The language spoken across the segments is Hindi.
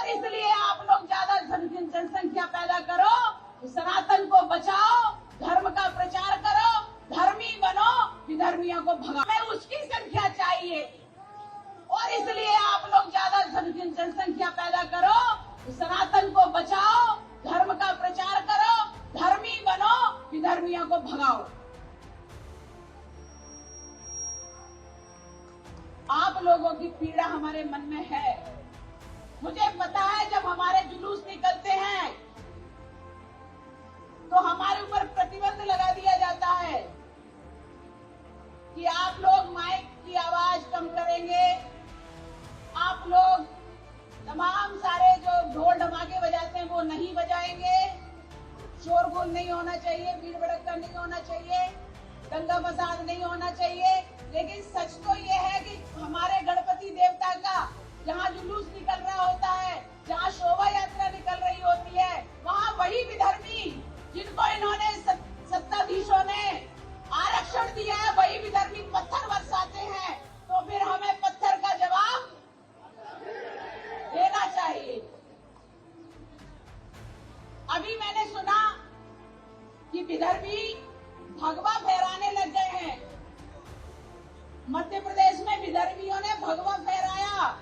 और इसलिए आप लोग ज्यादा जनसंख्या पैदा करो, सनातन को बचाओ, धर्म का प्रचार करो, धर्मी बनो, विधर्मियों को भगाओ। हमें उसकी संख्या चाहिए और इसलिए आप लोग ज्यादा जनसंख्या पैदा करो, सनातन को बचाओ, धर्म का प्रचार करो, धर्मी बनो, विधर्मियों को भगाओ। आप लोगों की पीड़ा हमारे मन में है। मुझे पता है जब हमारे जुलूस निकलते हैं तो हमारे ऊपर प्रतिबंध लगा दिया जाता है कि आप लोग माइक की आवाज कम करेंगे, आप लोग तमाम सारे जो ढोल ढमाके बजाते हैं वो नहीं बजाएंगे, शोरगुल नहीं होना चाहिए, भीड़ भड़क्का नहीं होना चाहिए, दंगा फसाद नहीं होना चाहिए। लेकिन सच तो ये है कि हमारे गणपति देवता का जहाँ जुलूस निकल रहा होता है, जहाँ शोभा यात्रा निकल रही होती है, वहाँ वही विधर्मी जिनको इन्होंने सत्ताधीशों ने आरक्षण दिया है, वही विधर्मी पत्थर बरसाते हैं। तो फिर हमें पत्थर का जवाब देना चाहिए। अभी मैंने सुना कि विधर्मी भगवा फहराने लग गए हैं। मध्य प्रदेश में विधर्मियों ने भगवा फहराया।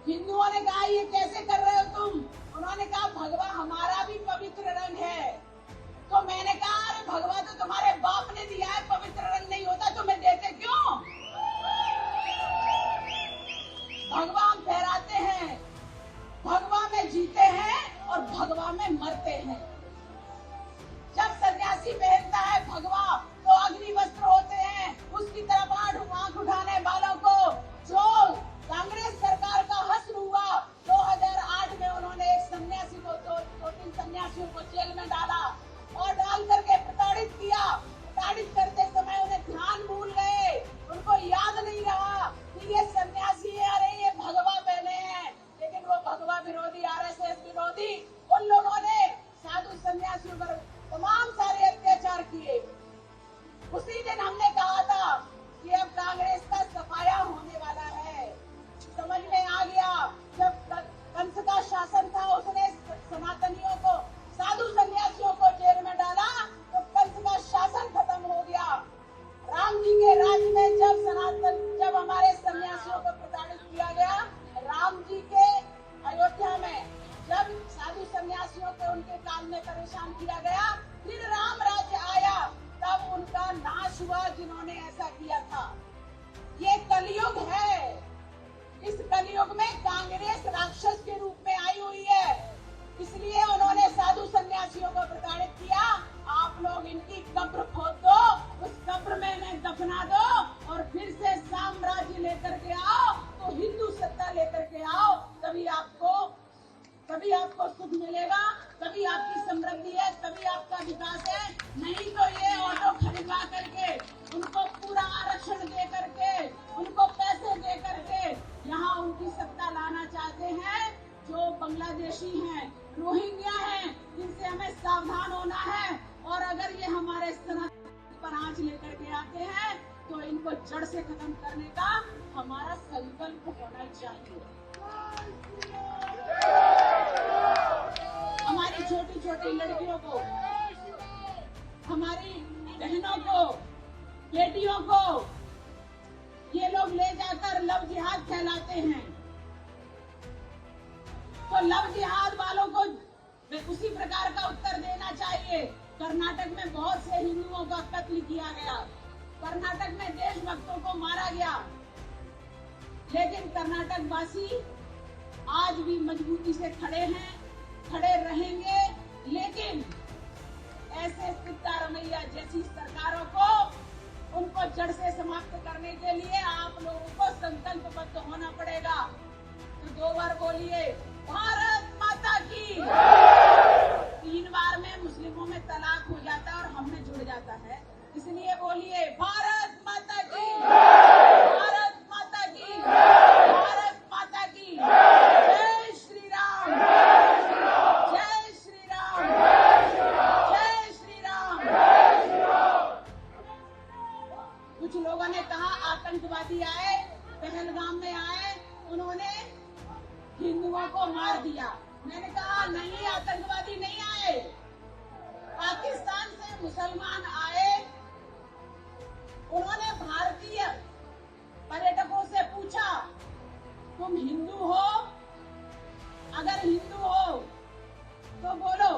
हिंदुओं ने कहा ये कैसे कर रहे हो तुम? उन्होंने कहा भगवा हमारा भी पवित्र रंग है। तो मैंने कहा अरे भगवा तो तुम्हारे बाप ने दिया है, पवित्र रंग नहीं होता, तुम्हें देते क्यों? भगवा हम फहराते हैं, भगवा में जीते हैं और भगवा में मरते हैं। जब सन्यासी पहनता है भगवा तो अग्नि वस्त्र होते हैं, उसकी तरफ आंख उठाने वालों को जो कांग्रेस सरकार का हश्र हुआ 2008 में, उन्होंने एक सन्यासी को दो तीन सन्यासियों को जेल में डाला और डाल करके प्रताड़ित किया। प्रताड़ित करते समय उन्हें ध्यान भूल गए, उनको याद नहीं रहा कि ये सन्यासी है, अरे ये भगवा पहने हैं। लेकिन वो भगवा विरोधी, आरएसएस विरोधी, उन लोगों ने साधु सन्यासियों पर तमाम सारे अत्याचार किए। उसी दिन हमने कहा था कि अब कांग्रेस का सफाया होने वाला है। समझ में आ गया, जब कंस का शासन था उसने सनातनियों को, साधु सन्यासियों को जेल में डाला तो कंस का शासन खत्म हो गया। राम जी के राज्य में जब हमारे सन्यासियों को प्रताड़ित किया गया, राम जी के अयोध्या में जब साधु सन्यासियों को उनके काल में परेशान किया गया, फिर राम राज्य आया, तब उनका नाश हुआ जिन्होंने ऐसा किया था। ये कलयुग है। इस कलयुग में कांग्रेस राक्षस के रूप में आई हुई है, इसलिए उन्होंने साधु सन्यासियों को प्रताड़ित किया। आप लोग इनकी कब्र खोद दो, उस कब्र में इन्हें दफना दो और फिर से साम्राज्य लेकर के आओ, तो हिंदू सत्ता लेकर के आओ, तभी आपको सुख मिलेगा, तभी आपकी समृद्धि है, तभी आपका विकास है। नहीं तो ये ऑटो खरीदा करके, उनको पूरा आरक्षण दे करके, उनको पैसे दे करके यहाँ उनकी सत्ता लाना चाहते हैं। जो बांग्लादेशी हैं, रोहिंग्या हैं, इनसे हमें सावधान होना है। और अगर ये हमारे सनातन पर आंच लेकर के आते हैं तो इनको जड़ से खत्म करने का हमारा संकल्प होना चाहिए। हमारी छोटी छोटी लड़कियों को, हमारी बहनों को, बेटियों को ये लोग ले जाकर लव जिहाद कहलाते हैं। तो लव जिहाद वालों को उसी प्रकार का उत्तर देना चाहिए। कर्नाटक में बहुत से हिंदुओं का कत्ल किया गया, कर्नाटक में देशभक्तों को मारा गया, लेकिन कर्नाटक वासी आज भी मजबूती से खड़े हैं, खड़े रहेंगे। लेकिन ऐसे सिद्धारमैया जैसी सरकारों को, उनको जड़ से समाप्त करने के लिए आप लोगों को संकल्पबद्ध होना पड़ेगा। तो 2 बार बोलिए, भारत माता की। 3 बार में मुस्लिमों में तलाक हो जाता है और हम में जुड़ जाता है, इसलिए बोलिए भारत माता की, भारत माता की, भारत माता की। जय श्री राम, जय श्री राम, जय श्री राम। कुछ लोगों ने कहा आतंकवादी आए, पहलगाम में आए, उन्होंने हिंदुओं को मार दिया। मैंने कहा नहीं, आतंकवादी नहीं आए। पाकिस्तान से मुसलमान आए। उन्होंने भारतीय पर्यटकों से पूछा, तुम हिंदू हो? अगर हिंदू हो तो बोलो।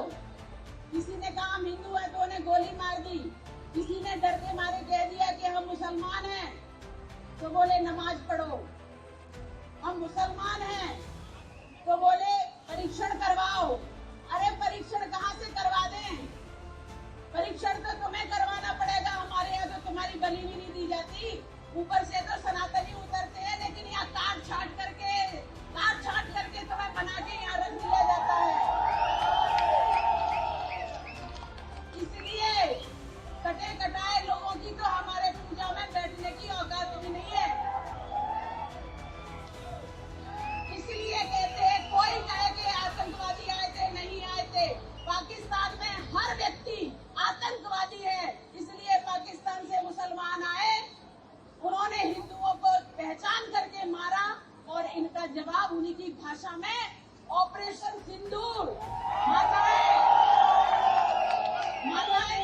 किसी ने कहा हम हिंदू है तो उन्हें गोली मार दी। किसी ने डर के मारे कह दिया कि हम मुसलमान हैं, तो बोले नमाज पढ़ो। हम मुसलमान हैं तो बोले परीक्षण करवाओ। अरे परीक्षण कहाँ से करवा दें? परीक्षण तो तुम्हें करवाना पड़ेगा। हमारे यहाँ तो तुम्हारी बलि भी नहीं दी जाती। ऊपर से तो सनातनी उतरते हैं, लेकिन यहाँ काट छाट करके तुम्हें बना के यहाँ रख दिया जाता है। इसलिए कटे कटाए लोगों की तो हमारे पूजा में बैठने की औकात भी नहीं है। इसलिए कहते हैं, कोई कहे कि आतंकवादी आए थे, नहीं आए थे। पाकिस्तान में हर व्यक्ति आतंकवादी है। इसलिए पाकिस्तान से मुसलमान आए, उन्होंने हिंदुओं को पहचान करके मारा और इनका जवाब उन्हीं की भाषा में ऑपरेशन सिंदूर। माताएं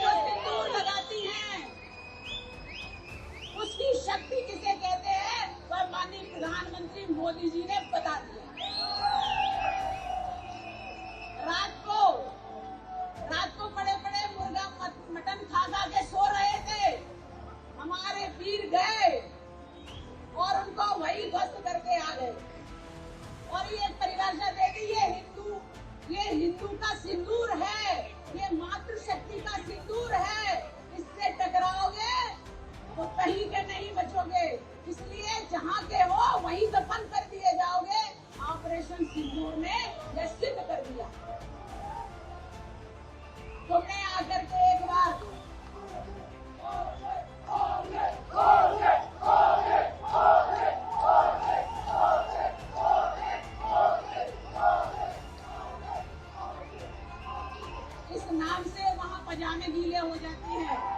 जो सिंदूर लगाती हैं, उसकी शक्ति किसे कहते हैं, वह माननीय प्रधानमंत्री मोदी जी ने बता दिया। रात को बड़े बड़े मुर्गा मटन खा के सो रहे थे। हमारे वीर गए और उनको वही ध्वस्त करके आ गए। और ये परिभाषा दे दी, ये हिंदू का सिंदूर है, ये मातृशक्ति का सिंदूर है। इससे टकराओगे तो कहीं के नहीं बचोगे। इसलिए जहाँ के हो वहीं दफन कर दिए जाओगे। ऑपरेशन सिंदूर ने यह सिद्ध कर दिया। तुमने आकर के एक बार इस नाम से वहाँ पजामे गीले हो जाते हैं।